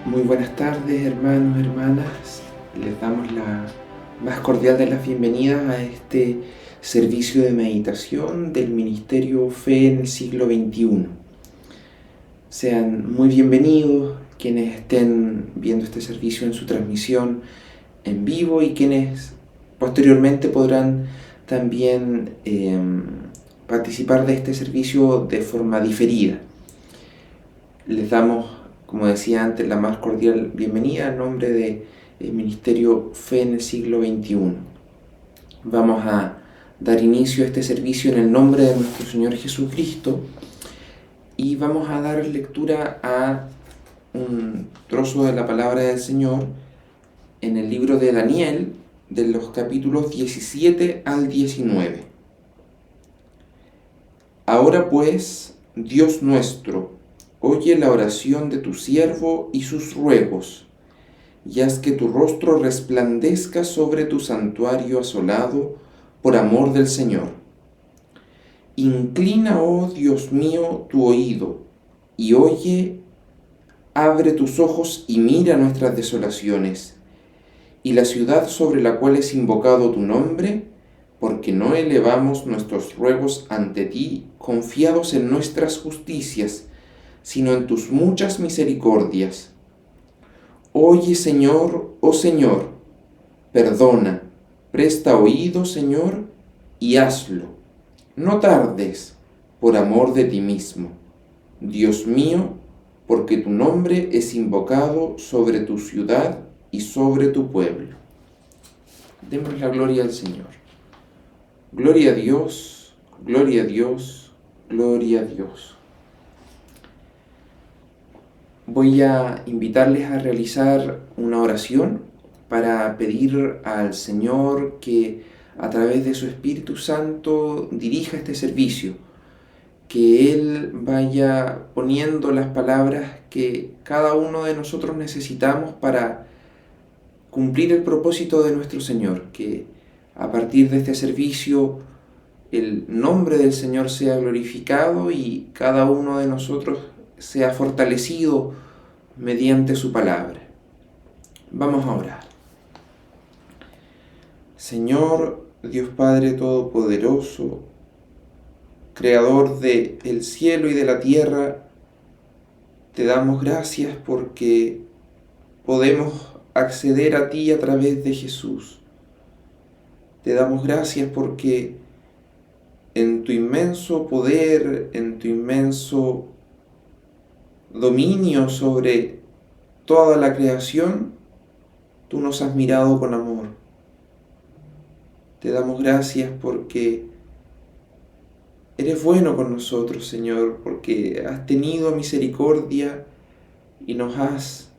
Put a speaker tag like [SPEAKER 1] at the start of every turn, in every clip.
[SPEAKER 1] Muy buenas tardes, hermanos, hermanas. Les damos la más cordial de las bienvenidas a este servicio de meditación del Ministerio Fe en el siglo XXI. Sean muy bienvenidos quienes estén viendo este servicio en su transmisión en vivo y quienes posteriormente podrán también participar de este servicio de forma diferida. Les damos, como decía antes, la más cordial bienvenida en nombre del Ministerio Fe en el siglo XXI. Vamos a dar inicio a este servicio en el nombre de nuestro Señor Jesucristo y vamos a dar lectura a un trozo de la palabra del Señor en el libro de Daniel, de los capítulos 17 al 19. Ahora pues, Dios nuestro, oye la oración de tu siervo y sus ruegos, y haz que tu rostro resplandezca sobre tu santuario asolado por amor del Señor. Inclina, oh Dios mío, tu oído, y oye, abre tus ojos y mira nuestras desolaciones, y la ciudad sobre la cual es invocado tu nombre, porque no elevamos nuestros ruegos ante ti, confiados en nuestras justicias, sino en tus muchas misericordias. Oye, Señor, oh Señor, perdona, presta oído, Señor, y hazlo. No tardes, por amor de ti mismo, Dios mío, porque tu nombre es invocado sobre tu ciudad y sobre tu pueblo. Demos la gloria al Señor. Gloria a Dios, gloria a Dios, gloria a Dios. Voy a invitarles a realizar una oración para pedir al Señor que a través de su Espíritu Santo dirija este servicio, que Él vaya poniendo las palabras que cada uno de nosotros necesitamos para cumplir el propósito de nuestro Señor, que a partir de este servicio el nombre del Señor sea glorificado y cada uno de nosotros sea fortalecido mediante su palabra. Vamos a orar. Señor, Dios Padre Todopoderoso, Creador del cielo y de la tierra, te damos gracias porque podemos acceder a ti a través de Jesús. Te damos gracias porque en tu inmenso poder, en tu inmenso dominio sobre toda la creación, tú nos has mirado con amor. Te damos gracias porque eres bueno con nosotros, Señor, porque has tenido misericordia y nos has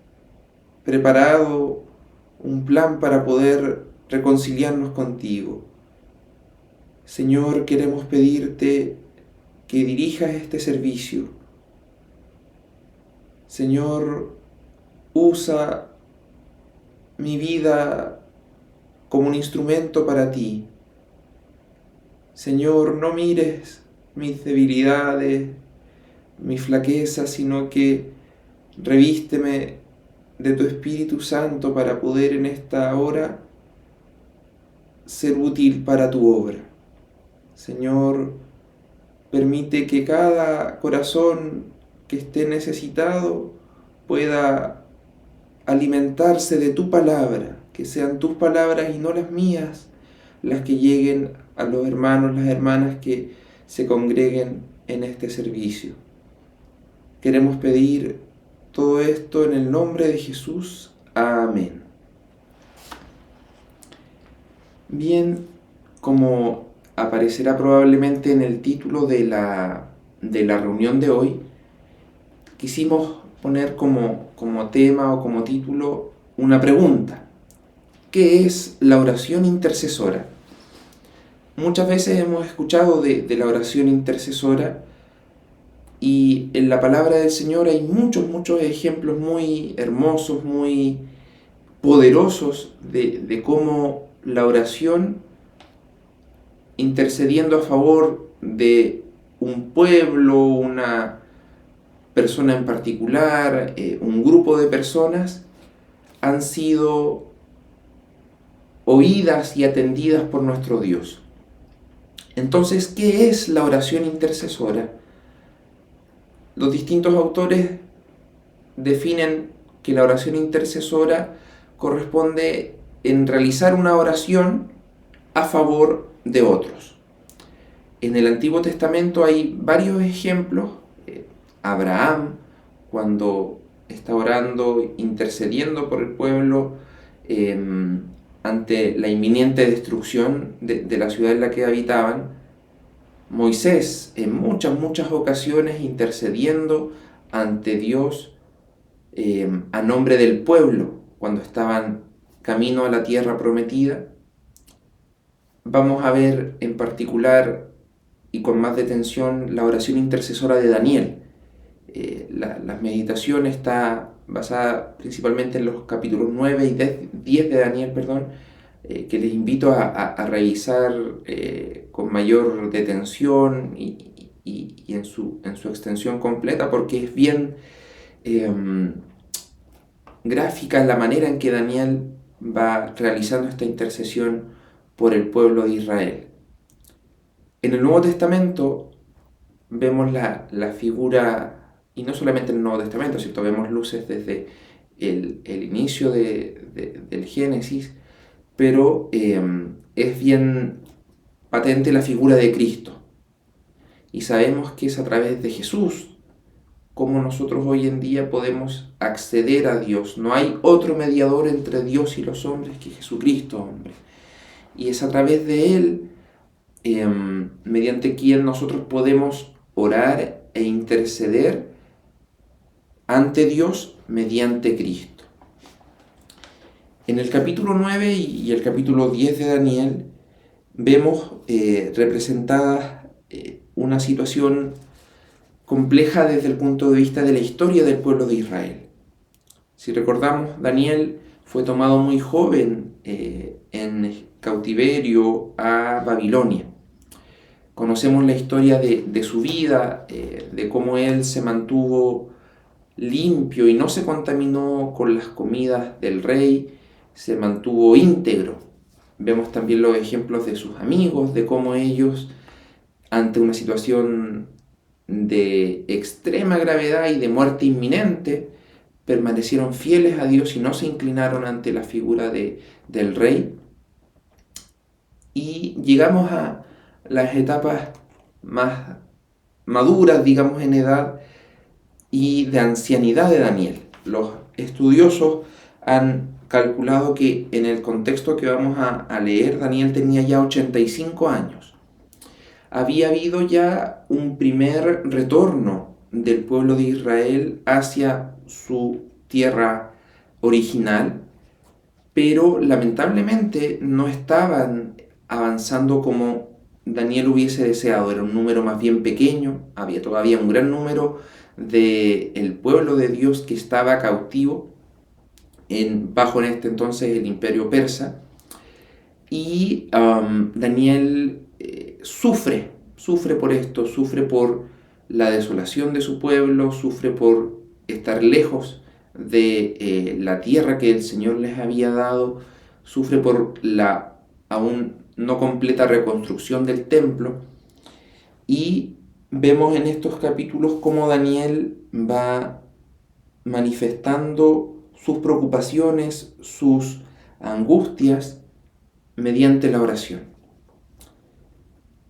[SPEAKER 1] preparado un plan para poder reconciliarnos contigo. Señor, queremos pedirte que dirijas este servicio. Señor, usa mi vida como un instrumento para ti. Señor, no mires mis debilidades, mis flaquezas, sino que revísteme de tu Espíritu Santo para poder en esta hora ser útil para tu obra. Señor, permite que cada corazón que esté necesitado pueda alimentarse de tu palabra, que sean tus palabras y no las mías las que lleguen a los hermanos, las hermanas que se congreguen en este servicio. Queremos pedir todo esto en el nombre de Jesús. Amén. Bien, como aparecerá probablemente en el título de la reunión de hoy, quisimos poner como tema o como título una pregunta. ¿Qué es la oración intercesora? Muchas veces hemos escuchado de la oración intercesora Y en la palabra del Señor hay muchos ejemplos muy hermosos, muy poderosos de cómo la oración, intercediendo a favor de un pueblo, una persona en particular, un grupo de personas, han sido oídas y atendidas por nuestro Dios. Entonces, ¿qué es la oración intercesora? Los distintos autores definen que la oración intercesora corresponde en realizar una oración a favor de otros. En el Antiguo Testamento hay varios ejemplos. Abraham, cuando está orando, intercediendo por el pueblo ante la inminente destrucción de la ciudad en la que habitaban. Moisés, en muchas ocasiones, intercediendo ante Dios a nombre del pueblo, cuando estaban camino a la tierra prometida. Vamos a ver en particular y con más detención la oración intercesora de Daniel. La meditación está basada principalmente en los capítulos 9 y 10 de Daniel, que les invito a revisar con mayor detención y en su extensión completa, porque es bien gráfica la manera en que Daniel va realizando esta intercesión por el pueblo de Israel. En el Nuevo Testamento vemos la figura, y no solamente en el Nuevo Testamento, ¿cierto? Vemos luces desde el inicio del Génesis, pero es bien patente la figura de Cristo. Y sabemos que es a través de Jesús como nosotros hoy en día podemos acceder a Dios. No hay otro mediador entre Dios y los hombres que Jesucristo, hombre. Y es a través de Él mediante quien nosotros podemos orar e interceder ante Dios mediante Cristo. En el capítulo 9 y el capítulo 10 de Daniel vemos representada una situación compleja desde el punto de vista de la historia del pueblo de Israel. Si recordamos, Daniel fue tomado muy joven en cautiverio a Babilonia. Conocemos la historia de su vida, de cómo él se mantuvo limpio y no se contaminó con las comidas del rey, se mantuvo íntegro. Vemos también los ejemplos de sus amigos, de cómo ellos, ante una situación de extrema gravedad y de muerte inminente, permanecieron fieles a Dios y no se inclinaron ante la figura del rey. Y llegamos a las etapas más maduras, digamos, en edad y de ancianidad de Daniel. Los estudiosos han calculado que en el contexto que vamos a leer, Daniel tenía ya 85 años. Había habido ya un primer retorno del pueblo de Israel hacia su tierra original, pero lamentablemente no estaban avanzando como Daniel hubiese deseado. Era un número más bien pequeño, había todavía un gran número del pueblo de Dios que estaba cautivo bajo en este entonces el imperio persa, y Daniel sufre por esto, sufre por la desolación de su pueblo, sufre por estar lejos de la tierra que el Señor les había dado, sufre por la aún no completa reconstrucción del templo, y vemos en estos capítulos cómo Daniel va manifestando sus preocupaciones, sus angustias mediante la oración.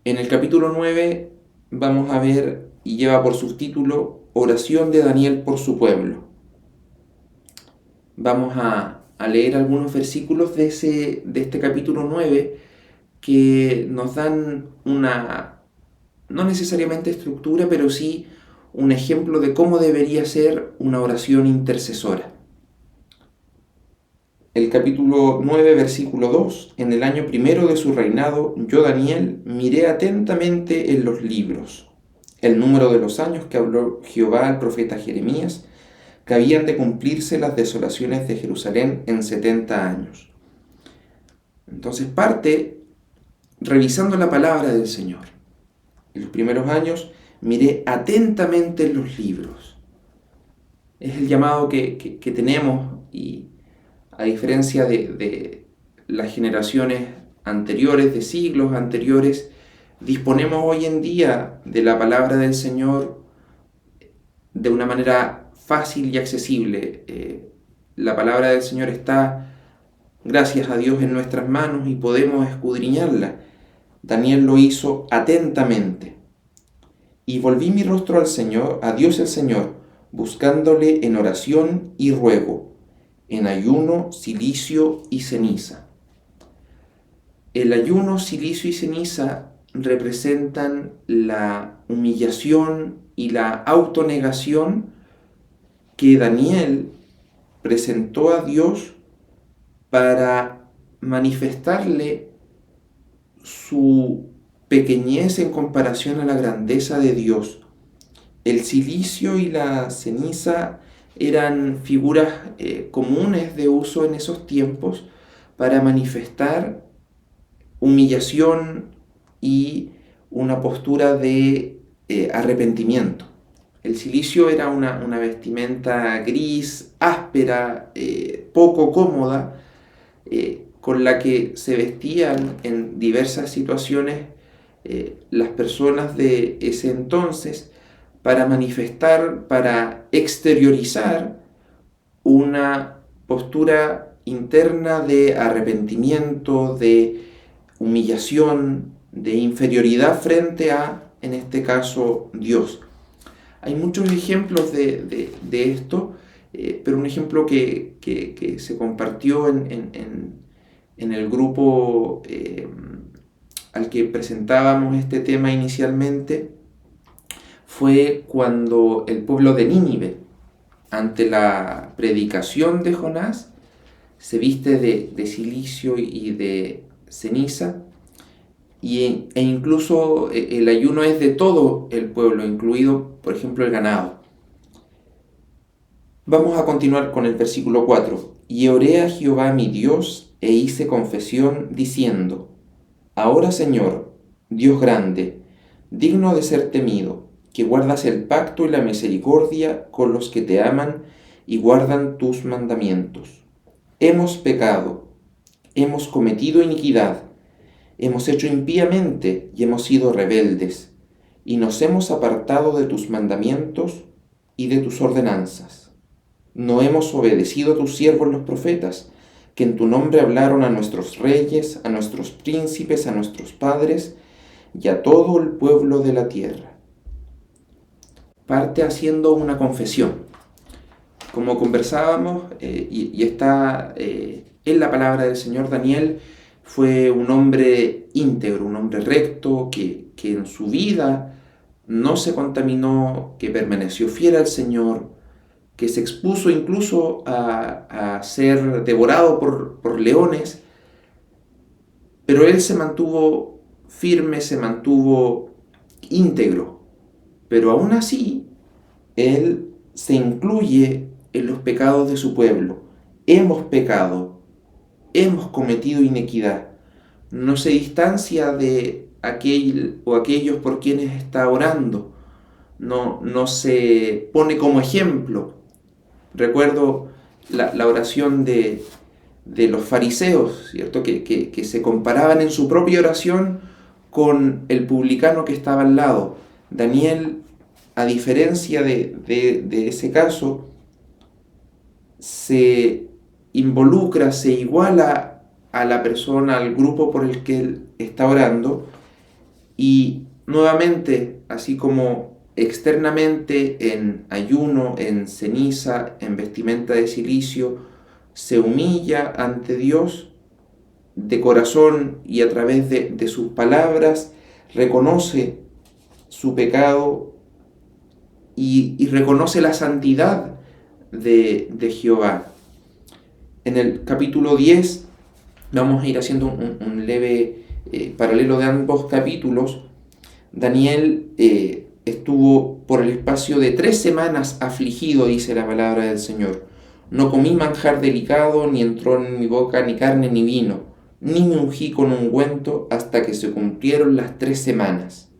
[SPEAKER 1] En el capítulo 9 vamos a ver, y lleva por subtítulo, Oración de Daniel por su pueblo. Vamos a leer algunos versículos de este capítulo 9 que nos dan una, no necesariamente estructura, pero sí un ejemplo de cómo debería ser una oración intercesora. El capítulo 9, versículo 2. En el año primero de su reinado, yo, Daniel, miré atentamente en los libros. el número de los años que habló Jehová al profeta Jeremías, que habían de cumplirse las desolaciones de Jerusalén en 70 años. Entonces parte revisando la palabra del Señor. En los primeros años miré atentamente los libros. Es el llamado que tenemos, y a diferencia de las generaciones anteriores, de siglos anteriores, disponemos hoy en día de la palabra del Señor de una manera fácil y accesible. La palabra del Señor está, gracias a Dios, en nuestras manos y podemos escudriñarla. Daniel lo hizo atentamente. Y volví mi rostro al Señor, a Dios el Señor, buscándole en oración y ruego, en ayuno, cilicio y ceniza. El ayuno, cilicio y ceniza representan la humillación y la autonegación que Daniel presentó a Dios para manifestarle su pequeñez en comparación a la grandeza de Dios. El cilicio y la ceniza eran figuras comunes de uso en esos tiempos para manifestar humillación y una postura de arrepentimiento. El cilicio era una vestimenta gris, áspera, poco cómoda, con la que se vestían en diversas situaciones las personas de ese entonces para manifestar, para exteriorizar una postura interna de arrepentimiento, de humillación, de inferioridad frente a, en este caso, Dios. Hay muchos ejemplos de esto, pero un ejemplo que se compartió en el grupo al que presentábamos este tema inicialmente fue cuando el pueblo de Nínive, ante la predicación de Jonás, se viste de cilicio y de ceniza, e incluso el ayuno es de todo el pueblo, incluido, por ejemplo, el ganado. Vamos a continuar con el versículo 4. Y oré a Jehová mi Dios, e hice confesión, diciendo: Ahora, Señor, Dios grande, digno de ser temido, que guardas el pacto y la misericordia con los que te aman y guardan tus mandamientos. Hemos pecado, hemos cometido iniquidad, hemos hecho impíamente y hemos sido rebeldes, y nos hemos apartado de tus mandamientos y de tus ordenanzas. No hemos obedecido a tus siervos los profetas, que en tu nombre hablaron a nuestros reyes, a nuestros príncipes, a nuestros padres y a todo el pueblo de la tierra. Parte haciendo una confesión. Como conversábamos, y está en la palabra del Señor, Daniel fue un hombre íntegro, un hombre recto, que en su vida no se contaminó, que permaneció fiel al Señor, que se expuso incluso a ser devorado por leones, pero él se mantuvo firme, se mantuvo íntegro, pero aún así él se incluye en los pecados de su pueblo. Hemos pecado, hemos cometido iniquidad. No se distancia de aquel o aquellos por quienes está orando, no se pone como ejemplo. Recuerdo la oración de los fariseos, ¿cierto? Que se comparaban en su propia oración con el publicano que estaba al lado. Daniel, a diferencia de ese caso, se involucra, se iguala a la persona, al grupo por el que él está orando, y nuevamente, así como externamente en ayuno, en ceniza, en vestimenta de cilicio, se humilla ante Dios de corazón y a través de sus palabras reconoce su pecado y reconoce la santidad de Jehová. En el capítulo 10 vamos a ir haciendo un leve paralelo de ambos capítulos. Daniel estuvo por el espacio de 3 semanas afligido, dice la palabra del Señor. No comí manjar delicado, ni entró en mi boca ni carne ni vino, ni me ungí con ungüento hasta que se cumplieron las 3 semanas.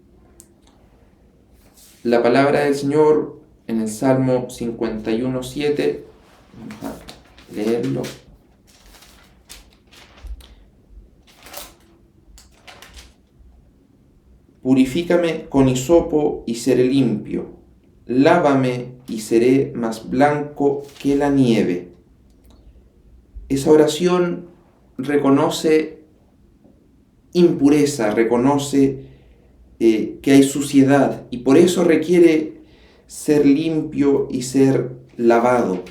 [SPEAKER 1] La palabra del Señor en el Salmo 51:7, vamos a leerlo. Purifícame con hisopo y seré limpio. Lávame y seré más blanco que la nieve. Esa oración reconoce impureza, reconoce que hay suciedad y por eso requiere ser limpio y ser lavado.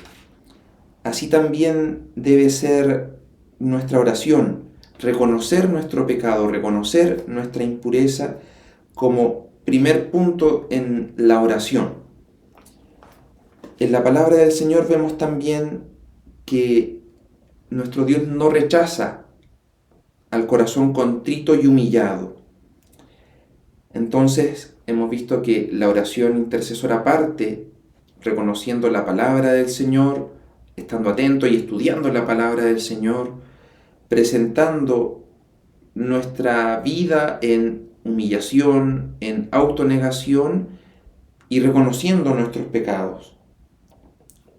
[SPEAKER 1] Así también debe ser nuestra oración, reconocer nuestro pecado, reconocer nuestra impureza como primer punto en la oración. En la palabra del Señor vemos también que nuestro Dios no rechaza al corazón contrito y humillado. Entonces hemos visto que la oración intercesora parte reconociendo la palabra del Señor, estando atento y estudiando la palabra del Señor, presentando nuestra vida en humillación, en autonegación y reconociendo nuestros pecados.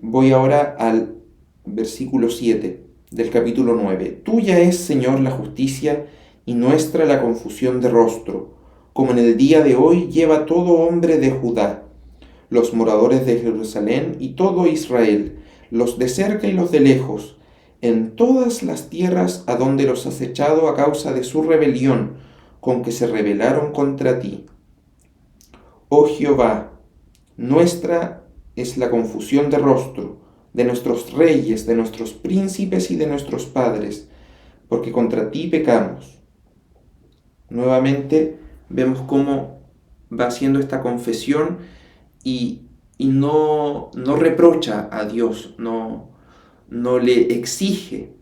[SPEAKER 1] Voy ahora al versículo 7 del capítulo 9. Tuya es, Señor, la justicia y nuestra la confusión de rostro, como en el día de hoy lleva todo hombre de Judá, los moradores de Jerusalén y todo Israel, los de cerca y los de lejos, en todas las tierras a donde los has echado a causa de su rebelión, con que se rebelaron contra ti. Oh Jehová, nuestra es la confusión de rostro, de nuestros reyes, de nuestros príncipes y de nuestros padres, porque contra ti pecamos. Nuevamente vemos cómo va haciendo esta confesión y no reprocha a Dios, no le exige,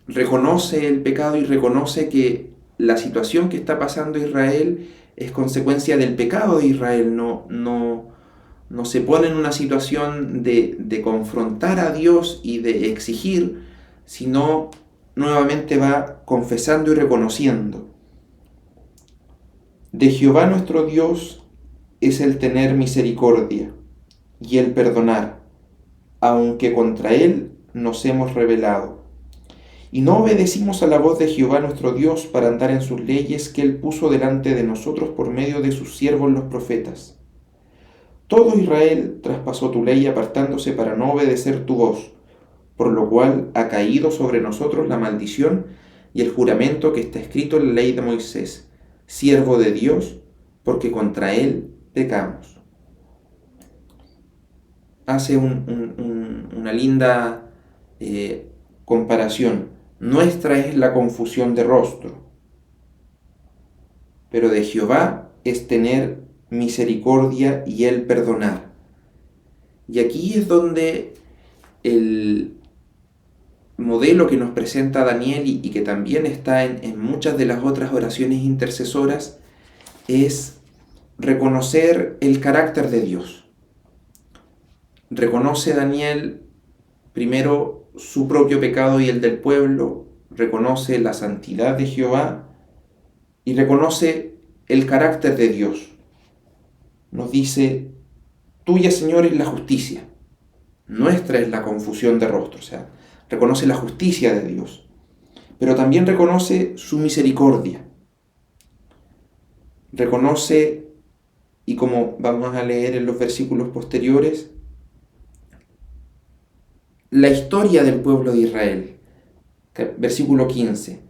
[SPEAKER 1] reconoce el pecado y reconoce que la situación que está pasando Israel es consecuencia del pecado de Israel, no se pone en una situación de confrontar a Dios y de exigir, sino nuevamente va confesando y reconociendo. De Jehová nuestro Dios es el tener misericordia y el perdonar, aunque contra él nos hemos rebelado. Y no obedecimos a la voz de Jehová nuestro Dios para andar en sus leyes que él puso delante de nosotros por medio de sus siervos los profetas. Todo Israel traspasó tu ley apartándose para no obedecer tu voz, por lo cual ha caído sobre nosotros la maldición y el juramento que está escrito en la ley de Moisés, siervo de Dios, porque contra él pecamos. Hace una linda comparación. Nuestra es la confusión de rostro, pero de Jehová es tener misericordia y el perdonar. Y aquí es donde el modelo que nos presenta Daniel y que también está en muchas de las otras oraciones intercesoras es reconocer el carácter de Dios. Reconoce Daniel primero su propio pecado y el del pueblo, reconoce la santidad de Jehová y reconoce el carácter de Dios. Nos dice, tuya, Señor, es la justicia, nuestra es la confusión de rostro, o sea, reconoce la justicia de Dios, pero también reconoce su misericordia. Reconoce, y como vamos a leer en los versículos posteriores, la historia del pueblo de Israel. Versículo 15.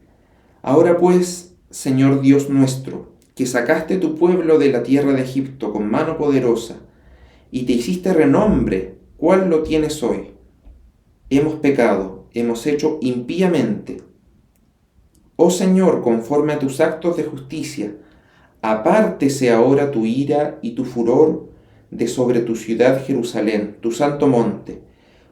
[SPEAKER 1] Ahora pues, Señor Dios nuestro, que sacaste tu pueblo de la tierra de Egipto con mano poderosa, y te hiciste renombre, ¿cuál lo tienes hoy? Hemos pecado, hemos hecho impíamente. Oh Señor, conforme a tus actos de justicia, apártese ahora tu ira y tu furor de sobre tu ciudad Jerusalén, tu santo monte,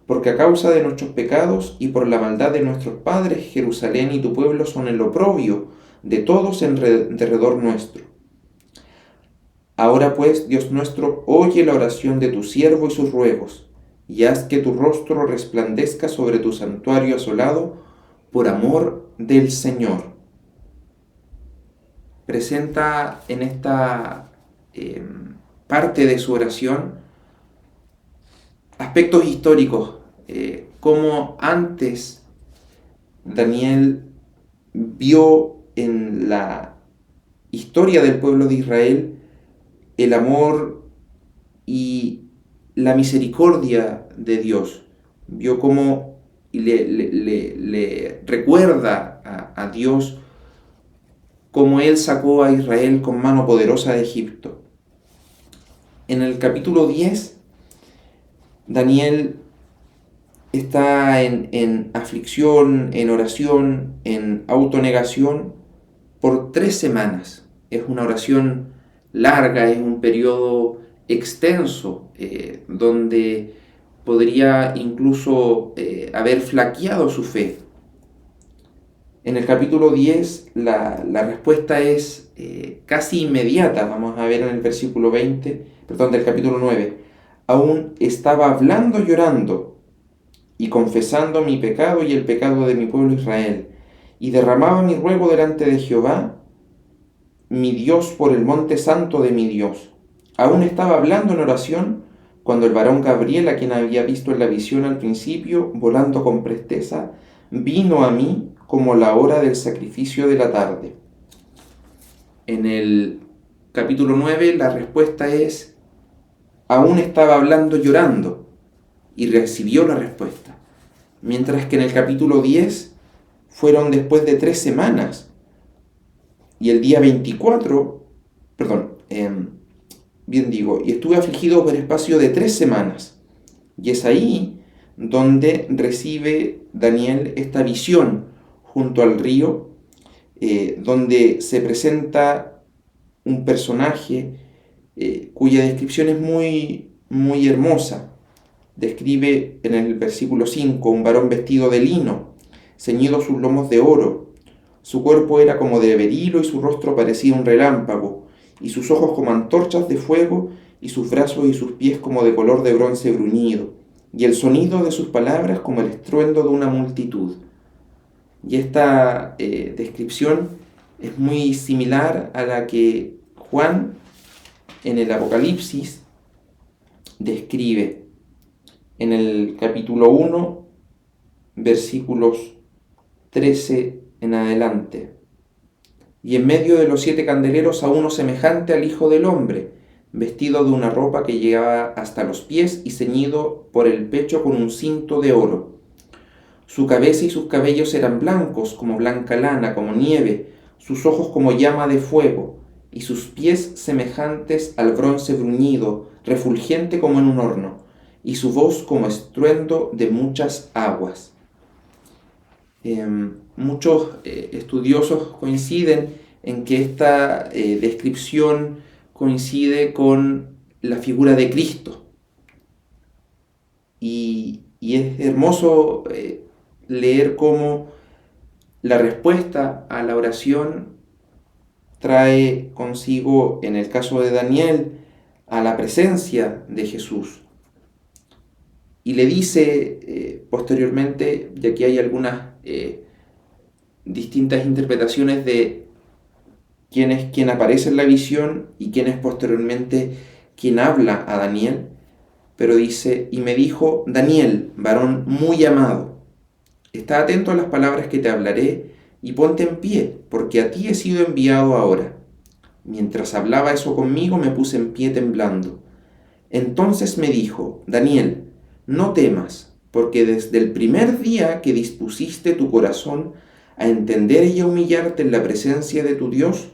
[SPEAKER 1] porque a causa de nuestros pecados y por la maldad de nuestros padres, Jerusalén y tu pueblo son el oprobio de todos en derredor nuestro. Ahora pues, Dios nuestro, oye la oración de tu siervo y sus ruegos, y haz que tu rostro resplandezca sobre tu santuario asolado, por amor del Señor. Presenta en esta parte de su oración aspectos históricos, como antes Daniel vio en la historia del pueblo de Israel el amor y la misericordia de Dios. Vio cómo le recuerda a Dios cómo Él sacó a Israel con mano poderosa de Egipto. En el capítulo 10, Daniel está en aflicción, en oración, en autonegación por 3 semanas. Es una oración larga, es un periodo extenso, donde podría incluso haber flaqueado su fe. En el capítulo 10 la respuesta es casi inmediata. Vamos a ver en el versículo 20, perdón, del capítulo 9. Aún estaba hablando llorando y confesando mi pecado y el pecado de mi pueblo Israel, y derramaba mi ruego delante de Jehová, mi Dios, por el monte santo de mi Dios. Aún estaba hablando en oración cuando el varón Gabriel, a quien había visto en la visión al principio, volando con presteza, vino a mí como la hora del sacrificio de la tarde. En el capítulo 9 la respuesta es, aún estaba hablando llorando, y recibió la respuesta. Mientras que en el capítulo 10 fueron después de 3 semanas. Y el día 24, y estuve afligido por espacio de 3 semanas. Y es ahí donde recibe Daniel esta visión junto al río, donde se presenta un personaje cuya descripción es muy, muy hermosa. Describe en el versículo 5 un varón vestido de lino, ceñidos sus lomos de oro. Su cuerpo era como de berilo y su rostro parecía un relámpago, y sus ojos como antorchas de fuego, y sus brazos y sus pies como de color de bronce bruñido, y el sonido de sus palabras como el estruendo de una multitud. Y esta descripción es muy similar a la que Juan en el Apocalipsis describe en el capítulo 1, versículos 13 en adelante. Y en medio de los 7 candeleros a uno semejante al Hijo del Hombre, vestido de una ropa que llegaba hasta los pies y ceñido por el pecho con un cinto de oro. Su cabeza y sus cabellos eran blancos como blanca lana, como nieve, sus ojos como llama de fuego, y sus pies semejantes al bronce bruñido, refulgente como en un horno, y su voz como estruendo de muchas aguas. Muchos estudiosos coinciden en que esta descripción coincide con la figura de Cristo. Y es hermoso leer cómo la respuesta a la oración trae consigo, en el caso de Daniel, a la presencia de Jesús. Y le dice posteriormente, y aquí hay algunas distintas interpretaciones de quién es quien aparece en la visión y quién es posteriormente quien habla a Daniel, pero dice, y me dijo, Daniel, varón muy amado, está atento a las palabras que te hablaré y ponte en pie, porque a ti he sido enviado ahora. Mientras hablaba eso conmigo me puse en pie temblando. Entonces me dijo, Daniel, no temas, porque desde el primer día que dispusiste tu corazón a entender y a humillarte en la presencia de tu Dios,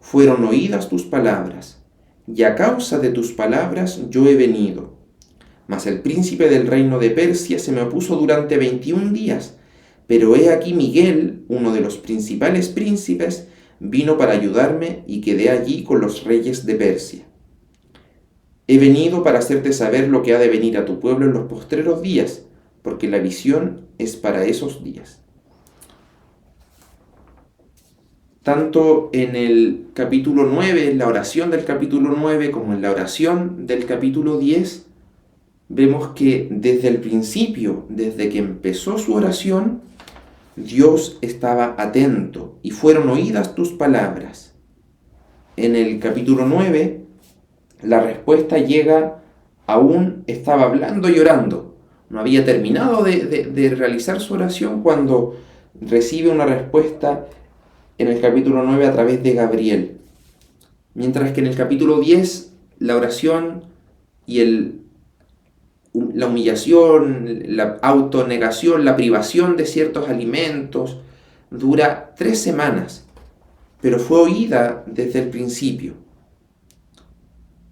[SPEAKER 1] fueron oídas tus palabras, y a causa de tus palabras yo he venido. Mas el príncipe del reino de Persia se me opuso durante 21 días, pero he aquí Miguel, uno de los principales príncipes, vino para ayudarme y quedé allí con los reyes de Persia. He venido para hacerte saber lo que ha de venir a tu pueblo en los postreros días, porque la visión es para esos días. tanto en el capítulo 9, en la oración del capítulo 9, como en la oración del capítulo 10, vemos que desde el principio, desde que empezó su oración, Dios estaba atento y fueron oídas tus palabras. En el capítulo 9, la respuesta llega, aún estaba hablando y orando. No había terminado de realizar su oración cuando recibe una respuesta en el capítulo 9 a través de Gabriel. Mientras que en el capítulo 10, la oración y la humillación, la autonegación, la privación de ciertos alimentos, dura 3 semanas, pero fue oída desde el principio.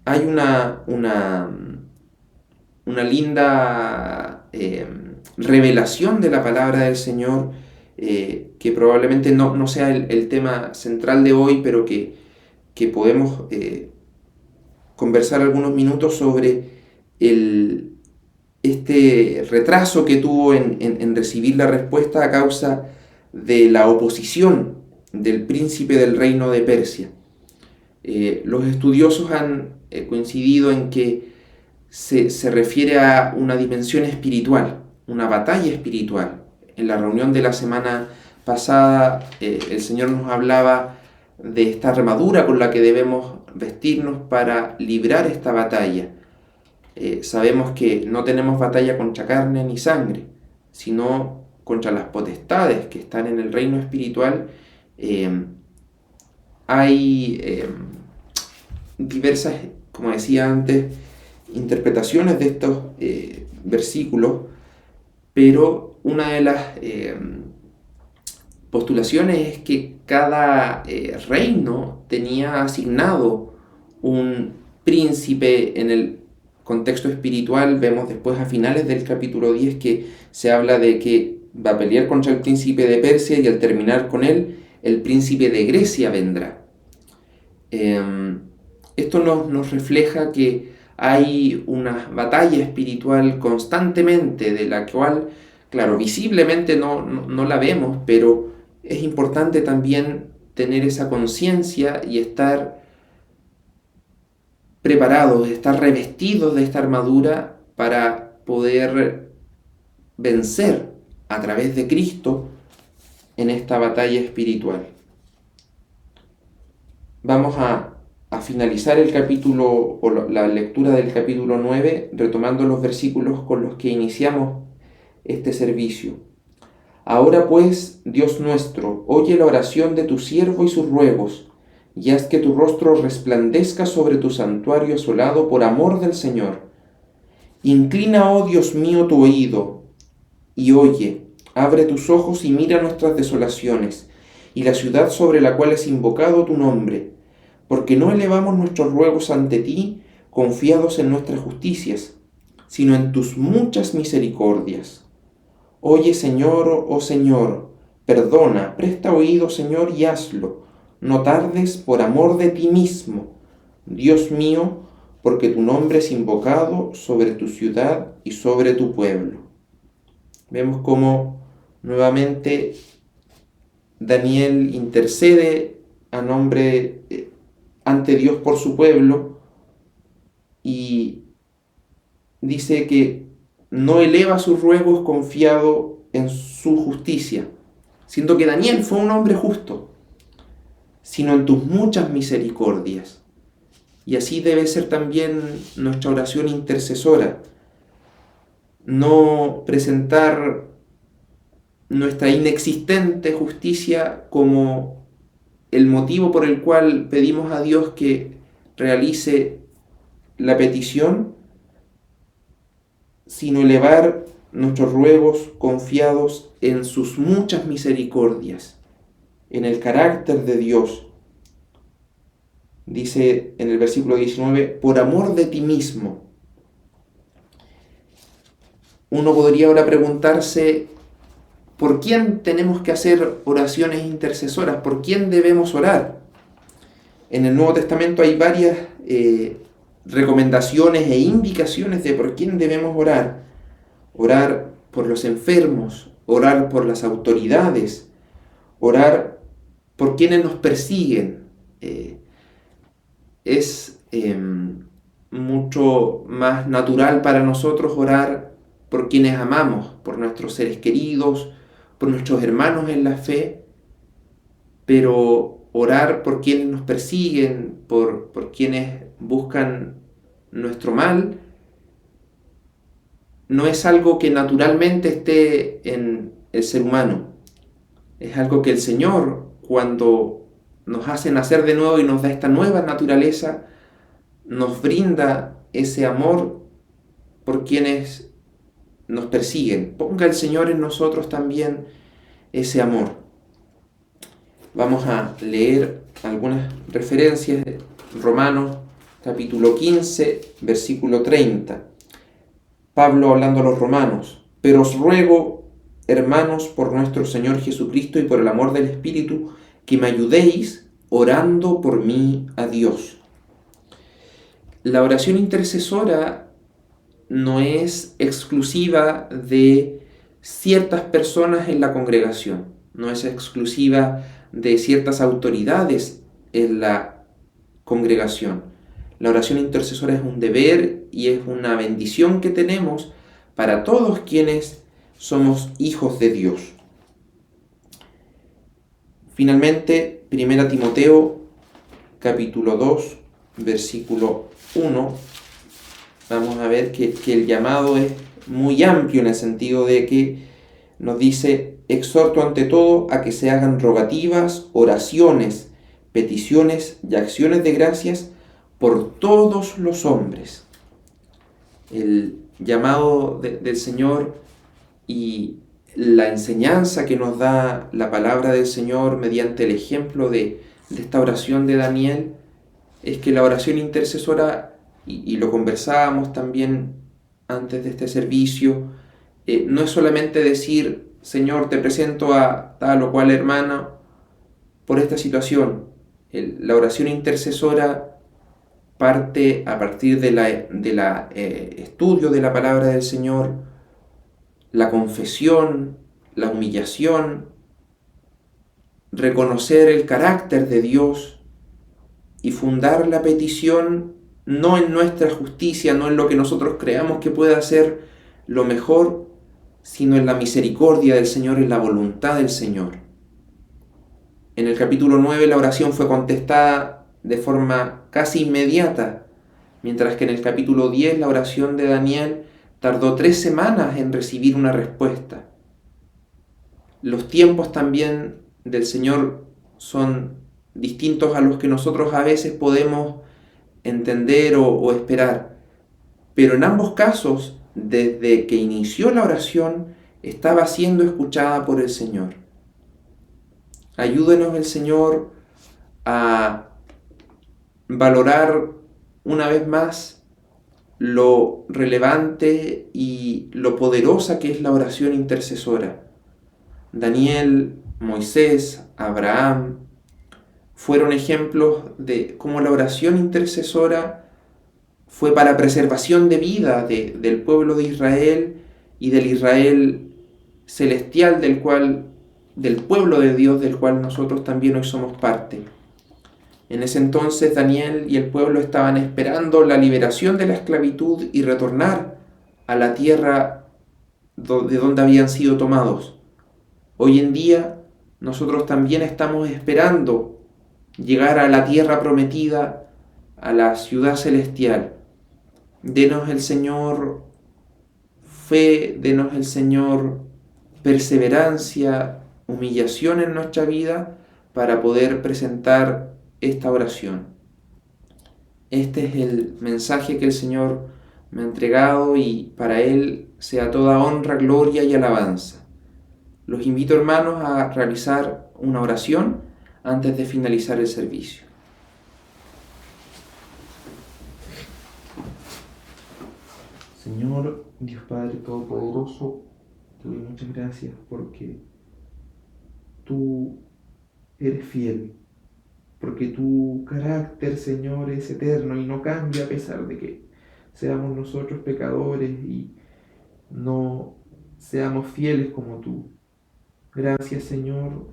[SPEAKER 1] Hay una linda revelación de la palabra del Señor, que probablemente no sea el tema central de hoy, pero que podemos conversar algunos minutos sobre este retraso que tuvo en recibir la respuesta a causa de la oposición del príncipe del reino de Persia. Los estudiosos han coincidido en que se refiere a una dimensión espiritual, una batalla espiritual. En la reunión de la semana pasada, el Señor nos hablaba de esta armadura con la que debemos vestirnos para librar esta batalla. Sabemos que no tenemos batalla contra carne ni sangre, sino contra las potestades que están en el reino espiritual. Hay diversas, como decía antes, interpretaciones de estos versículos, pero una de las postulaciones es que cada reino tenía asignado un príncipe. En el contexto espiritual vemos después a finales del capítulo 10 que se habla de que va a pelear contra el príncipe de Persia y al terminar con él, el príncipe de Grecia vendrá. Esto nos refleja que hay una batalla espiritual constantemente, de la cual, claro, visiblemente no la vemos, pero es importante también tener esa conciencia y estar preparados, estar revestidos de esta armadura para poder vencer a través de Cristo en esta batalla espiritual. Vamos a finalizar el capítulo o la lectura del capítulo 9 retomando los versículos con los que iniciamos este servicio. Ahora pues, Dios nuestro, oye la oración de tu siervo y sus ruegos, y haz que tu rostro resplandezca sobre tu santuario asolado por amor del Señor. Inclina, oh Dios mío, tu oído, y oye, abre tus ojos y mira nuestras desolaciones, y la ciudad sobre la cual es invocado tu nombre, porque no elevamos nuestros ruegos ante ti, confiados en nuestras justicias, sino en tus muchas misericordias. Oye, Señor, oh Señor, perdona, presta oído, Señor, y hazlo. No tardes por amor de ti mismo, Dios mío, porque tu nombre es invocado sobre tu ciudad y sobre tu pueblo. Vemos cómo nuevamente Daniel intercede a nombre ante Dios por su pueblo y dice que no eleva sus ruegos confiado en su justicia, siendo que Daniel fue un hombre justo, sino en tus muchas misericordias. Y así debe ser también nuestra oración intercesora. No presentar nuestra inexistente justicia como el motivo por el cual pedimos a Dios que realice la petición, sino elevar nuestros ruegos confiados en sus muchas misericordias, en el carácter de Dios. Dice en el versículo 19, por amor de ti mismo. Uno podría ahora preguntarse, ¿por quién tenemos que hacer oraciones intercesoras? ¿Por quién debemos orar? En el Nuevo Testamento hay varias recomendaciones e indicaciones de por quién debemos orar. Orar por los enfermos, orar por las autoridades, orar por quienes nos persiguen. Es mucho más natural para nosotros orar por quienes amamos, por nuestros seres queridos, por nuestros hermanos en la fe, pero orar por quienes nos persiguen, por quienes buscan nuestro mal, no es algo que naturalmente esté en el ser humano. Es algo que el Señor, cuando nos hace nacer de nuevo y nos da esta nueva naturaleza, nos brinda ese amor por quienes nos persiguen. Ponga el Señor en nosotros también ese amor. Vamos a leer algunas referencias de Romanos capítulo 15, versículo 30. Pablo hablando a los romanos: pero os ruego, hermanos, por nuestro Señor Jesucristo y por el amor del Espíritu, que me ayudéis orando por mí a Dios. La oración intercesora no es exclusiva de ciertas personas en la congregación, no es exclusiva de ciertas autoridades en la congregación. La oración intercesora es un deber y es una bendición que tenemos para todos quienes somos hijos de Dios. Finalmente, 1 Timoteo capítulo 2, versículo 1, vamos a ver que el llamado es muy amplio en el sentido de que nos dice: exhorto ante todo a que se hagan rogativas, oraciones, peticiones y acciones de gracias por todos los hombres. El llamado del Señor y la enseñanza que nos da la palabra del Señor mediante el ejemplo de esta oración de Daniel es que la oración intercesora, y lo conversábamos también antes de este servicio, no es solamente decir: Señor, te presento a tal o cual hermana por esta situación. La oración intercesora parte a partir de la estudio de la palabra del Señor, la confesión, la humillación, reconocer el carácter de Dios y fundar la petición no en nuestra justicia, no en lo que nosotros creamos que pueda ser lo mejor, sino en la misericordia del Señor, en la voluntad del Señor. En el capítulo 9 la oración fue contestada de forma casi inmediata, mientras que en el capítulo 10 la oración de Daniel tardó 3 semanas en recibir una respuesta. Los tiempos también del Señor son distintos a los que nosotros a veces podemos entender o esperar. Pero en ambos casos, desde que inició la oración, estaba siendo escuchada por el Señor. Ayúdenos el Señor a valorar una vez más lo relevante y lo poderosa que es la oración intercesora. Daniel, Moisés, Abraham fueron ejemplos de cómo la oración intercesora fue para preservación de vida del pueblo de Israel y del Israel celestial del pueblo de Dios del cual nosotros también hoy somos parte. En ese entonces Daniel y el pueblo estaban esperando la liberación de la esclavitud y retornar a la tierra de donde habían sido tomados. Hoy en día nosotros también estamos esperando llegar a la tierra prometida, a la ciudad celestial. Denos el Señor fe, denos el Señor perseverancia, humillación en nuestra vida para poder presentar esta oración. Este es el mensaje que el Señor me ha entregado y para Él sea toda honra, gloria y alabanza. Los invito, hermanos, a realizar una oración antes de finalizar el servicio. Señor, Dios Padre Todopoderoso, te doy muchas gracias porque tú eres fiel, porque tu carácter, Señor, es eterno y no cambia a pesar de que seamos nosotros pecadores y no seamos fieles como tú. Gracias, Señor,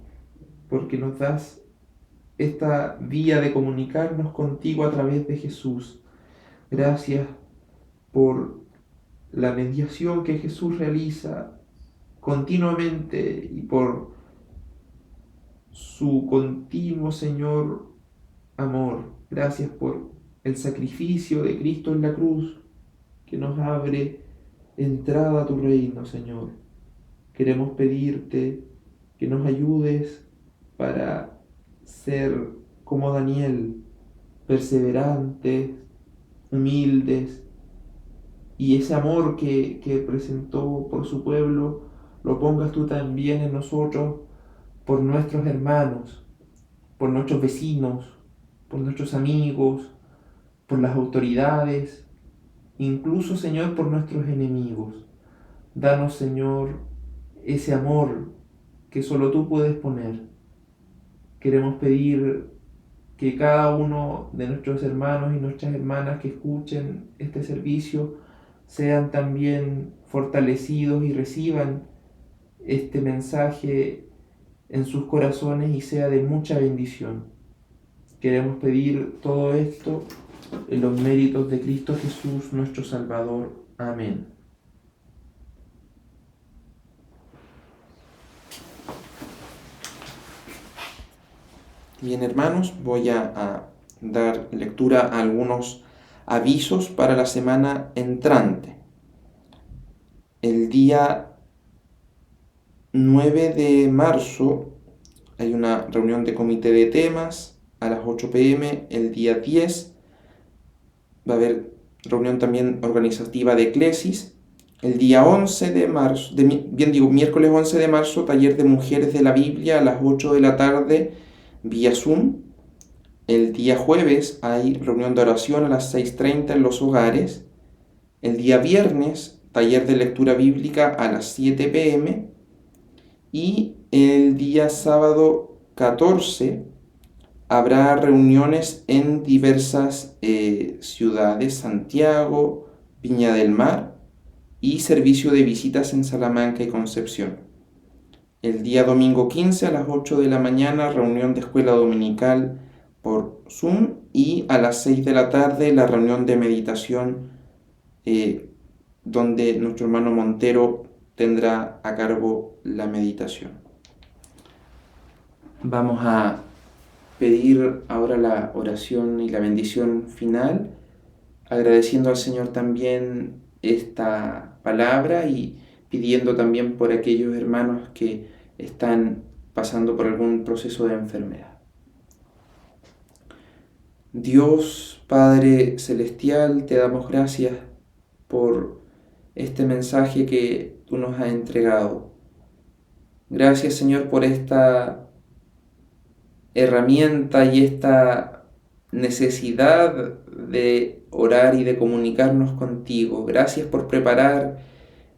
[SPEAKER 1] porque nos das esta vía de comunicarnos contigo a través de Jesús. Gracias por la mediación que Jesús realiza continuamente y por su continuo, Señor, amor. Gracias por el sacrificio de Cristo en la cruz que nos abre entrada a tu reino, Señor. Queremos pedirte que nos ayudes para ser como Daniel, perseverantes, humildes, y ese amor que presentó por su pueblo, lo pongas tú también en nosotros por nuestros hermanos, por nuestros vecinos, por nuestros amigos, por las autoridades, incluso, Señor, por nuestros enemigos. Danos, Señor, ese amor que solo tú puedes poner. Queremos pedir que cada uno de nuestros hermanos y nuestras hermanas que escuchen este servicio sean también fortalecidos y reciban este mensaje en sus corazones y sea de mucha bendición. Queremos pedir todo esto en los méritos de Cristo Jesús, nuestro Salvador. Amén. Bien, hermanos, voy a dar lectura a algunos avisos para la semana entrante. El día 9 de marzo hay una reunión de comité de temas a las 8 p.m. El día 10 va a haber reunión también organizativa de Eclesis. El día 11 de marzo, miércoles 11 de marzo, taller de mujeres de la Biblia a las 8 de la tarde vía Zoom. El día jueves hay reunión de oración a las 6:30 en los hogares. El día viernes, taller de lectura bíblica a las 7 p.m. Y el día sábado 14 habrá reuniones en diversas ciudades, Santiago, Viña del Mar, y servicio de visitas en Salamanca y Concepción. El día domingo 15 a las 8 de la mañana, reunión de escuela dominical por Zoom, y a las 6 de la tarde la reunión de meditación donde nuestro hermano Montero tendrá a cargo la meditación. Vamos a pedir ahora la oración y la bendición final, agradeciendo al Señor también esta palabra y pidiendo también por aquellos hermanos que están pasando por algún proceso de enfermedad. Dios Padre Celestial, te damos gracias por este mensaje que tú nos has entregado. Gracias, Señor, por esta herramienta y esta necesidad de orar y de comunicarnos contigo. Gracias por preparar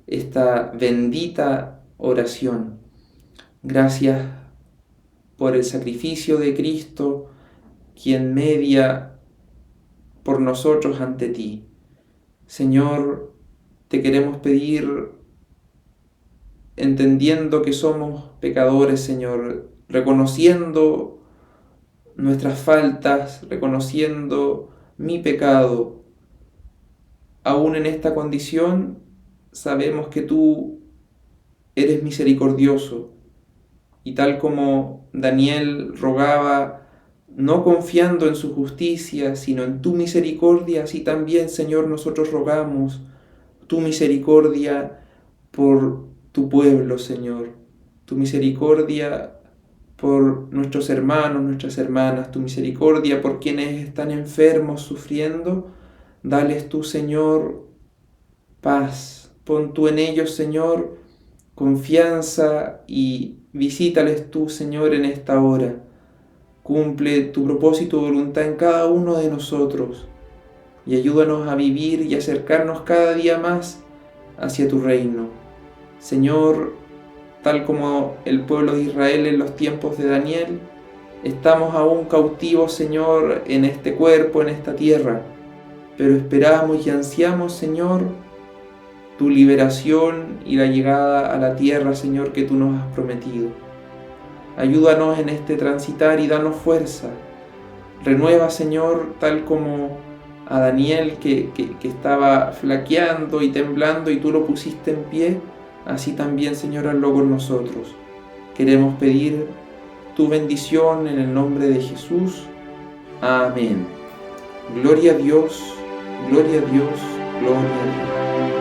[SPEAKER 1] esta bendita oración. Gracias por el sacrificio de Cristo, quien media por nosotros ante ti. Señor, te queremos pedir, entendiendo que somos pecadores, Señor, reconociendo nuestras faltas, reconociendo mi pecado. Aún en esta condición, sabemos que tú eres misericordioso, y tal como Daniel rogaba, no confiando en su justicia, sino en tu misericordia, así también, Señor, nosotros rogamos tu misericordia por tu pueblo, Señor, tu misericordia por nuestros hermanos, nuestras hermanas, tu misericordia por quienes están enfermos, sufriendo. Dales tú, Señor, paz. Pon tú en ellos, Señor, confianza, y visítales tú, Señor, en esta hora. Cumple tu propósito y voluntad en cada uno de nosotros y ayúdanos a vivir y acercarnos cada día más hacia tu reino. Señor, tal como el pueblo de Israel en los tiempos de Daniel, estamos aún cautivos, Señor, en este cuerpo, en esta tierra, pero esperamos y ansiamos, Señor, tu liberación y la llegada a la tierra, Señor, que tú nos has prometido. Ayúdanos en este transitar y danos fuerza. Renueva, Señor, tal como a Daniel que estaba flaqueando y temblando y tú lo pusiste en pie, así también, Señor, hazlo con nosotros. Queremos pedir tu bendición en el nombre de Jesús. Amén. Gloria a Dios, gloria a Dios, gloria a Dios.